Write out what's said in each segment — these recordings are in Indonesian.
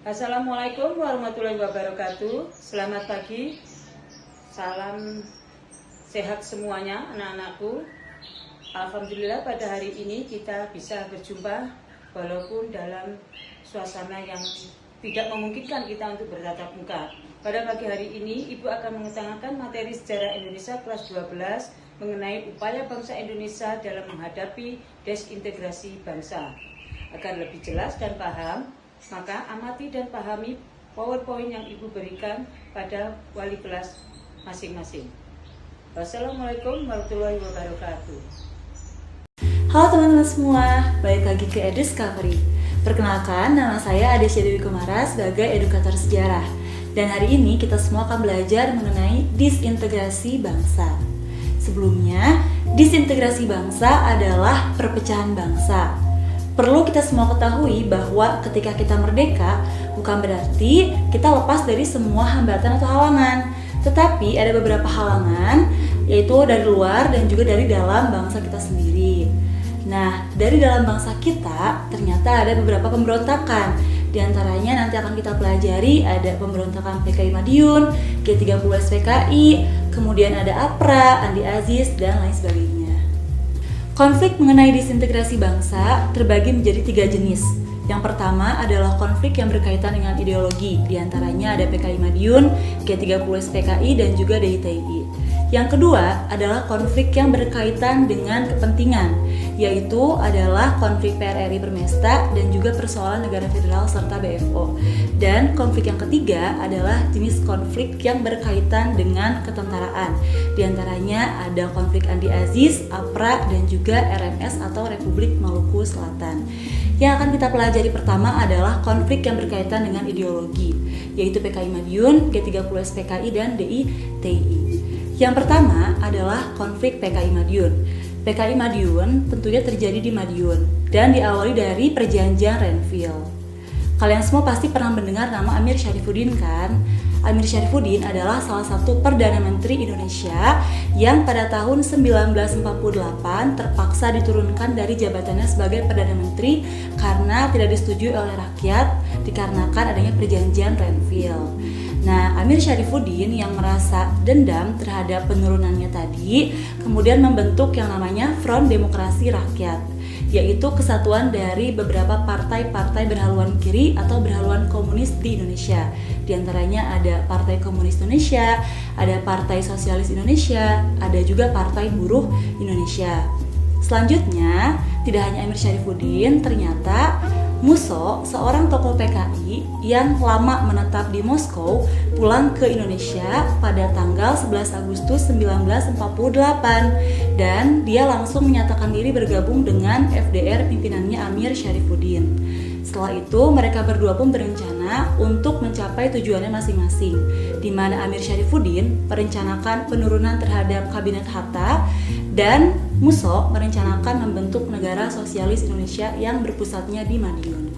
Assalamualaikum warahmatullahi wabarakatuh. Selamat pagi. Salam sehat semuanya anak-anakku. Alhamdulillah pada hari ini kita bisa berjumpa walaupun dalam suasana yang tidak memungkinkan kita untuk bertatap muka. Pada pagi hari ini Ibu akan mengutamakan materi sejarah Indonesia kelas 12 mengenai upaya bangsa Indonesia dalam menghadapi desintegrasi bangsa. Agar lebih jelas dan paham, maka amati dan pahami PowerPoint yang Ibu berikan pada wali kelas masing-masing. Wassalamualaikum warahmatullahi wabarakatuh. Halo teman-teman semua, balik lagi ke Ediscovery. Perkenalkan, nama saya Adesya Dewi Kumara sebagai edukator sejarah. Dan hari ini kita semua akan belajar mengenai disintegrasi bangsa. Sebelumnya, disintegrasi bangsa adalah perpecahan bangsa. Perlu kita semua ketahui bahwa ketika kita merdeka, bukan berarti kita lepas dari semua hambatan atau halangan. Tetapi ada beberapa halangan, yaitu dari luar dan juga dari dalam bangsa kita sendiri. Nah, dari dalam bangsa kita ternyata ada beberapa pemberontakan. Di antaranya nanti akan kita pelajari ada pemberontakan PKI Madiun, G30S PKI, kemudian ada APRA, Andi Aziz, dan lain sebagainya. Konflik mengenai disintegrasi bangsa terbagi menjadi 3 jenis. Yang pertama adalah konflik yang berkaitan dengan ideologi, di antaranya ada PKI Madiun, G30S PKI, dan juga DITI. Yang kedua adalah konflik yang berkaitan dengan kepentingan, yaitu adalah konflik PRRI Permesta dan juga persoalan negara federal serta BFO. Dan konflik yang ketiga adalah jenis konflik yang berkaitan dengan ketentaraan. Di antaranya ada konflik Andi Aziz, APRA, dan juga RMS atau Republik Maluku Selatan. Yang akan kita pelajari pertama adalah konflik yang berkaitan dengan ideologi, yaitu PKI Madiun, G30S PKI, dan DITI. Yang pertama adalah konflik PKI Madiun. PKI Madiun tentunya terjadi di Madiun dan diawali dari perjanjian Renville. Kalian semua pasti pernah mendengar nama Amir Syarifuddin kan? Amir Syarifuddin adalah salah satu Perdana Menteri Indonesia yang pada tahun 1948 terpaksa diturunkan dari jabatannya sebagai Perdana Menteri karena tidak disetujui oleh rakyat dikarenakan adanya perjanjian Renville. Nah, Amir Syarifuddin yang merasa dendam terhadap penurunannya tadi kemudian membentuk yang namanya Front Demokrasi Rakyat, yaitu kesatuan dari beberapa partai-partai berhaluan kiri atau berhaluan komunis di Indonesia. Di antaranya ada Partai Komunis Indonesia, ada Partai Sosialis Indonesia, ada juga Partai Buruh Indonesia. Selanjutnya, tidak hanya Amir Syarifuddin, ternyata Musso, seorang tokoh PKI yang lama menetap di Moskow, pulang ke Indonesia pada tanggal 11 Agustus 1948 dan dia langsung menyatakan diri bergabung dengan FDR pimpinannya Amir Syarifuddin. Setelah itu mereka berdua pun berencana untuk mencapai tujuannya masing-masing, di mana Amir Syarifuddin merencanakan penurunan terhadap Kabinet Hatta dan Musso merencanakan membentuk negara sosialis Indonesia yang berpusatnya di Madiun.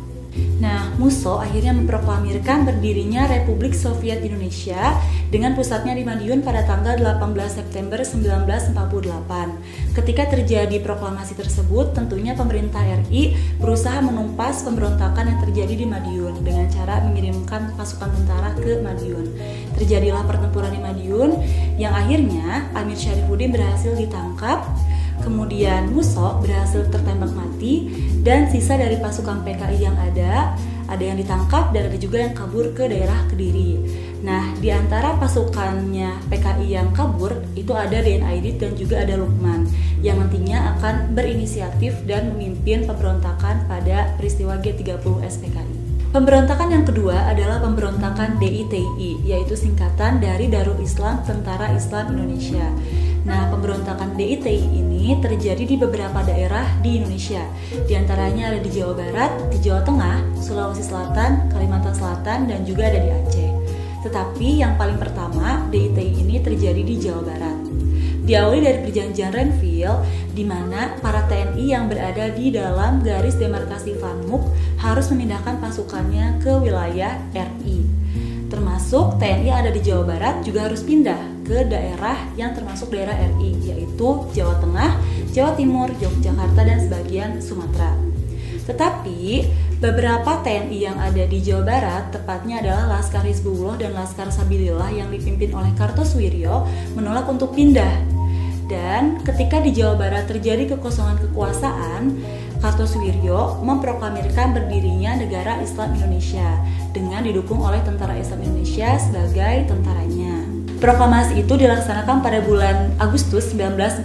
Nah, Musso akhirnya memproklamirkan berdirinya Republik Soviet Indonesia dengan pusatnya di Madiun pada tanggal 18 September 1948. Ketika terjadi proklamasi tersebut, tentunya pemerintah RI berusaha menumpas pemberontakan yang terjadi di Madiun dengan cara mengirimkan pasukan tentara ke Madiun. Terjadilah pertempuran di Madiun yang akhirnya Amir Syarifuddin berhasil ditangkap. Kemudian Musso berhasil tertembak mati dan sisa dari pasukan PKI yang ada yang ditangkap dan ada juga yang kabur ke daerah Kediri. Nah, di antara pasukannya PKI yang kabur itu ada Dien Aidit dan juga ada Lukman yang nantinya akan berinisiatif dan memimpin pemberontakan pada peristiwa G30S PKI. Pemberontakan yang kedua adalah pemberontakan DITI, yaitu singkatan dari Darul Islam Tentara Islam Indonesia. Nah, pemberontakan DITI ini terjadi di beberapa daerah di Indonesia. Di antaranya ada di Jawa Barat, di Jawa Tengah, Sulawesi Selatan, Kalimantan Selatan, dan juga ada di Aceh. Tetapi yang paling pertama, DITI ini terjadi di Jawa Barat. Diawali dari perjanjian Renville, di mana para TNI yang berada di dalam garis demarkasi Vanmuk harus memindahkan pasukannya ke wilayah RI. Termasuk TNI yang ada di Jawa Barat juga harus pindah ke daerah yang termasuk daerah RI, yaitu Jawa Tengah, Jawa Timur, Yogyakarta, dan sebagian Sumatera. Tetapi beberapa TNI yang ada di Jawa Barat, tepatnya adalah Laskar Hizbullah dan Laskar Sabilillah yang dipimpin oleh Kartosuwiryo, menolak untuk pindah. Dan ketika di Jawa Barat terjadi kekosongan kekuasaan, Kartosuwiryo memproklamirkan berdirinya Negara Islam Indonesia dengan didukung oleh Tentara Islam Indonesia sebagai tentaranya. Proklamasi itu dilaksanakan pada bulan Agustus 1948.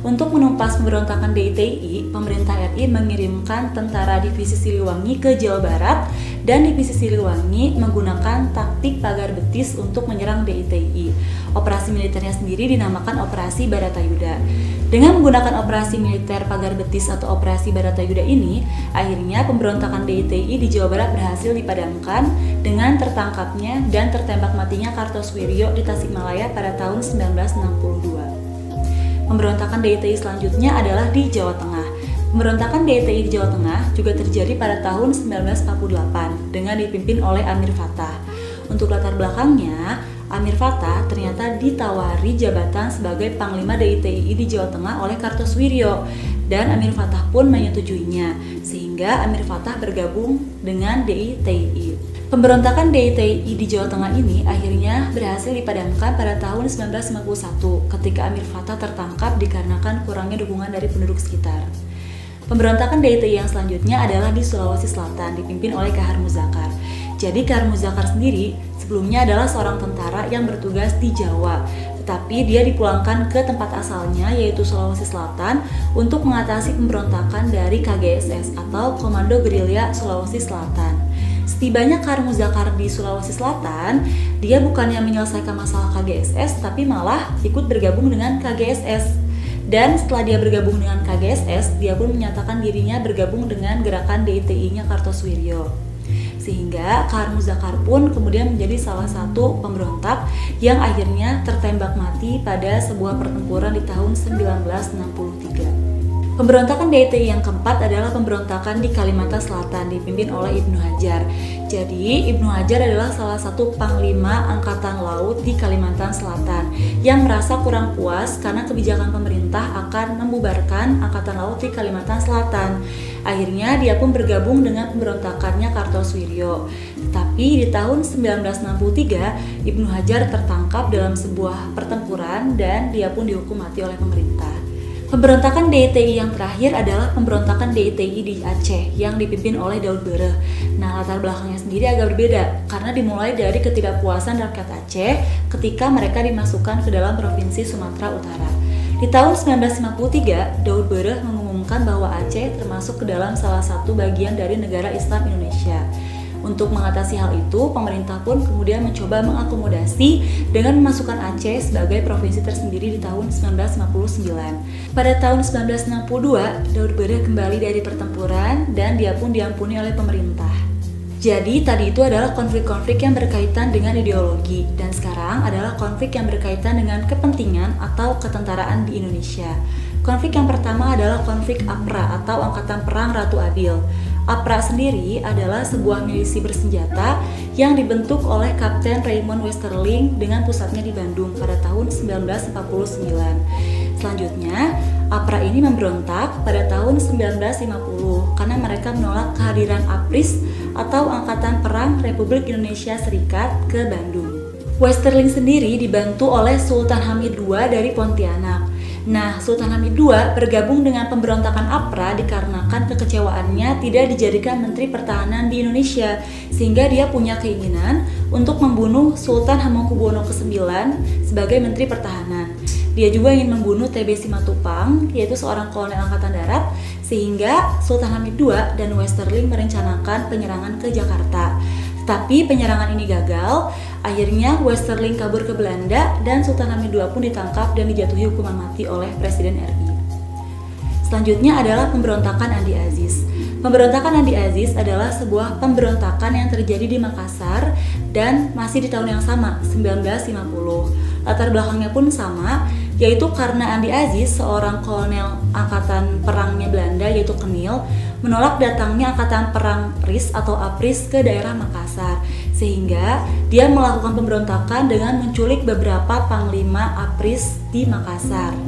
Untuk menumpas pemberontakan DITI, pemerintah RI mengirimkan tentara divisi Siliwangi ke Jawa Barat dan divisi Siliwangi menggunakan taktik pagar betis untuk menyerang DITI. Operasi militernya sendiri dinamakan Operasi Baratayuda. Dengan menggunakan operasi militer pagar betis atau Operasi Baratayuda ini, akhirnya pemberontakan DITI di Jawa Barat berhasil dipadamkan dengan tertangkapnya dan tertembak matinya Kartosuwiryo di Tasikmalaya pada tahun 1962. Pemberontakan DITI selanjutnya adalah di Jawa Tengah. Pemberontakan DITI di Jawa Tengah juga terjadi pada tahun 1948 dengan dipimpin oleh Amir Fattah. Untuk latar belakangnya, Amir Fattah ternyata ditawari jabatan sebagai Panglima DITI di Jawa Tengah oleh Kartosuwiryo dan Amir Fattah pun menyetujuinya, sehingga Amir Fattah bergabung dengan DITI. Pemberontakan DITI di Jawa Tengah ini akhirnya berhasil dipadamkan pada tahun 1951 ketika Amir Fattah tertangkap dikarenakan kurangnya dukungan dari penduduk sekitar. Pemberontakan DITI yang selanjutnya adalah di Sulawesi Selatan dipimpin oleh Kahar Muzakar. Jadi Kahar Muzakar sendiri sebelumnya adalah seorang tentara yang bertugas di Jawa, tetapi dia dipulangkan ke tempat asalnya yaitu Sulawesi Selatan untuk mengatasi pemberontakan dari KGSS atau Komando Gerilya Sulawesi Selatan. Setibanya Kahar Muzakar di Sulawesi Selatan, dia bukannya menyelesaikan masalah KGSS tapi malah ikut bergabung dengan KGSS. Dan setelah dia bergabung dengan KGSS, dia pun menyatakan dirinya bergabung dengan gerakan DITI-nya Kartosuwiryo. Sehingga Kahar Muzakar pun kemudian menjadi salah satu pemberontak yang akhirnya tertembak mati pada sebuah pertempuran di tahun 1963. Pemberontakan DITI yang keempat adalah pemberontakan di Kalimantan Selatan dipimpin oleh Ibnu Hajar. Jadi Ibnu Hajar adalah salah satu panglima angkatan laut di Kalimantan Selatan yang merasa kurang puas karena kebijakan pemerintah akan membubarkan angkatan laut di Kalimantan Selatan. Akhirnya dia pun bergabung dengan pemberontakannya Kartosuwiryo. Tetapi di tahun 1963 Ibnu Hajar tertangkap dalam sebuah pertempuran dan dia pun dihukum mati oleh pemerintah. Pemberontakan DITI yang terakhir adalah pemberontakan DITI di Aceh yang dipimpin oleh Daud Bereh. Nah, latar belakangnya sendiri agak berbeda karena dimulai dari ketidakpuasan rakyat Aceh ketika mereka dimasukkan ke dalam Provinsi Sumatera Utara. Di tahun 1953, Daud Bereh mengumumkan bahwa Aceh termasuk ke dalam salah satu bagian dari negara Islam Indonesia. Untuk mengatasi hal itu, pemerintah pun kemudian mencoba mengakomodasi dengan memasukkan Aceh sebagai provinsi tersendiri di tahun 1959. Pada tahun 1962, Daud Bereh kembali dari pertempuran dan dia pun diampuni oleh pemerintah. Jadi tadi itu adalah konflik-konflik yang berkaitan dengan ideologi dan sekarang adalah konflik yang berkaitan dengan kepentingan atau ketentaraan di Indonesia. Konflik yang pertama adalah konflik APRA atau Angkatan Perang Ratu Adil. APRA sendiri adalah sebuah milisi bersenjata yang dibentuk oleh Kapten Raymond Westerling dengan pusatnya di Bandung pada tahun 1949. Selanjutnya, APRA ini memberontak pada tahun 1950 karena mereka menolak kehadiran APRIS atau Angkatan Perang Republik Indonesia Serikat ke Bandung. Westerling sendiri dibantu oleh Sultan Hamid II dari Pontianak. Nah, Sultan Hamid II bergabung dengan pemberontakan APRA dikarenakan kekecewaannya tidak dijadikan Menteri Pertahanan di Indonesia, sehingga dia punya keinginan untuk membunuh Sultan Hamengkubuwono ke-9 sebagai Menteri Pertahanan. Dia juga ingin membunuh TB Simatupang, yaitu seorang kolonel angkatan darat, sehingga Sultan Hamid II dan Westerling merencanakan penyerangan ke Jakarta. Tapi penyerangan ini gagal, akhirnya Westerling kabur ke Belanda dan Sultan Hamid II pun ditangkap dan dijatuhi hukuman mati oleh Presiden RI. Selanjutnya adalah pemberontakan Andi Aziz. Pemberontakan Andi Aziz adalah sebuah pemberontakan yang terjadi di Makassar dan masih di tahun yang sama, 1950. Latar belakangnya pun sama, yaitu karena Andi Aziz, seorang kolonel angkatan perangnya Belanda yaitu Kenil, menolak datangnya angkatan perang PRIS atau APRIS ke daerah Makassar, sehingga dia melakukan pemberontakan dengan menculik beberapa panglima APRIS di Makassar.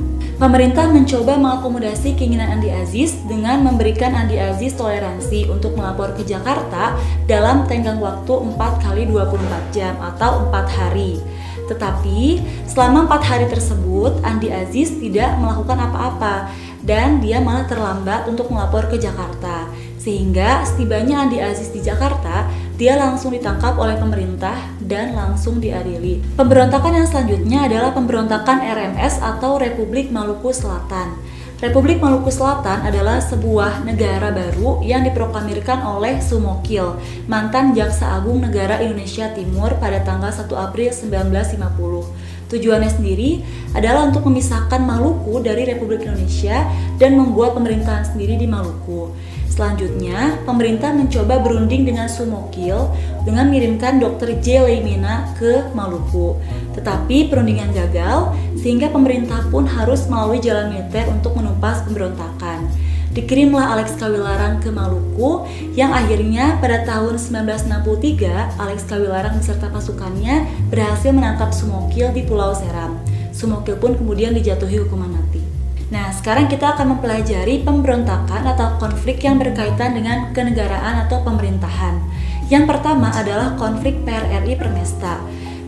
Pemerintah mencoba mengakomodasi keinginan Andi Aziz dengan memberikan Andi Aziz toleransi untuk melapor ke Jakarta dalam tenggang waktu 4 kali 24 jam atau 4 hari. Tetapi selama 4 hari tersebut Andi Aziz tidak melakukan apa-apa dan dia malah terlambat untuk melapor ke Jakarta. Sehingga setibanya Andi Aziz di Jakarta, dia langsung ditangkap oleh pemerintah dan langsung diadili. Pemberontakan yang selanjutnya adalah pemberontakan RMS atau Republik Maluku Selatan. Republik Maluku Selatan adalah sebuah negara baru yang diproklamirkan oleh Sumokil, mantan Jaksa Agung Negara Indonesia Timur pada tanggal 1 April 1950. Tujuannya sendiri adalah untuk memisahkan Maluku dari Republik Indonesia dan membuat pemerintahan sendiri di Maluku. Selanjutnya, pemerintah mencoba berunding dengan Sumokil dengan mengirimkan Dr. J. Leimena ke Maluku. Tetapi perundingan gagal, sehingga pemerintah pun harus melalui jalan militer untuk menumpas pemberontakan. Dikirimlah Alex Kawilarang ke Maluku, yang akhirnya pada tahun 1963, Alex Kawilarang beserta pasukannya berhasil menangkap Sumokil di Pulau Seram. Sumokil pun kemudian dijatuhi hukuman mati. Nah, sekarang kita akan mempelajari pemberontakan atau konflik yang berkaitan dengan kenegaraan atau pemerintahan. Yang pertama adalah konflik PRRI Permesta.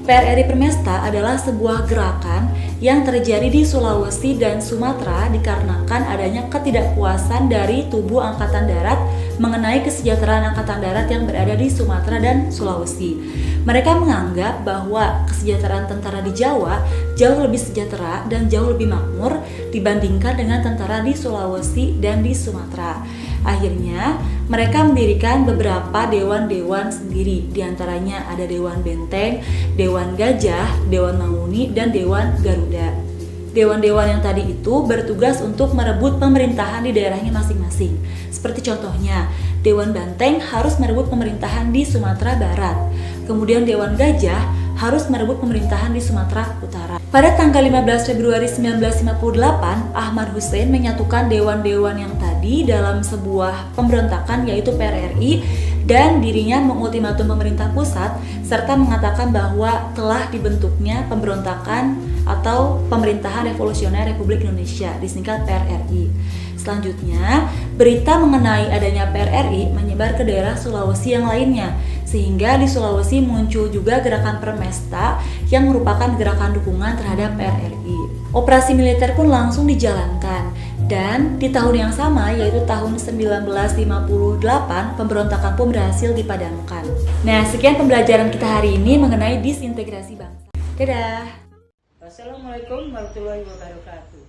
PRRI Permesta adalah sebuah gerakan yang terjadi di Sulawesi dan Sumatera dikarenakan adanya ketidakpuasan dari tubuh Angkatan Darat mengenai kesejahteraan Angkatan Darat yang berada di Sumatera dan Sulawesi. Mereka menganggap bahwa kesejahteraan tentara di Jawa jauh lebih sejahtera dan jauh lebih makmur dibandingkan dengan tentara di Sulawesi dan di Sumatera. Akhirnya, mereka mendirikan beberapa dewan-dewan sendiri. Di antaranya ada Dewan Benteng, Dewan Gajah, Dewan Manguni, dan Dewan Garuda. Dewan-dewan yang tadi itu bertugas untuk merebut pemerintahan di daerahnya masing-masing. Seperti contohnya, Dewan Banteng harus merebut pemerintahan di Sumatera Barat. Kemudian Dewan Gajah harus merebut pemerintahan di Sumatera Utara. Pada tanggal 15 Februari 1958, Ahmad Hussein menyatukan dewan-dewan yang tadi dalam sebuah pemberontakan yaitu PRRI, dan dirinya mengultimatum pemerintah pusat serta mengatakan bahwa telah dibentuknya pemberontakan atau pemerintahan revolusioner Republik Indonesia, disingkat PRRI. Selanjutnya, berita mengenai adanya PRRI menyebar ke daerah Sulawesi yang lainnya, sehingga di Sulawesi muncul juga gerakan Permesta yang merupakan gerakan dukungan terhadap PRRI. Operasi militer pun langsung dijalankan, dan di tahun yang sama yaitu tahun 1958 pemberontakan pun berhasil dipadamkan. Nah, sekian pembelajaran kita hari ini mengenai disintegrasi bangsa. Dadah. Wassalamualaikum warahmatullahi wabarakatuh.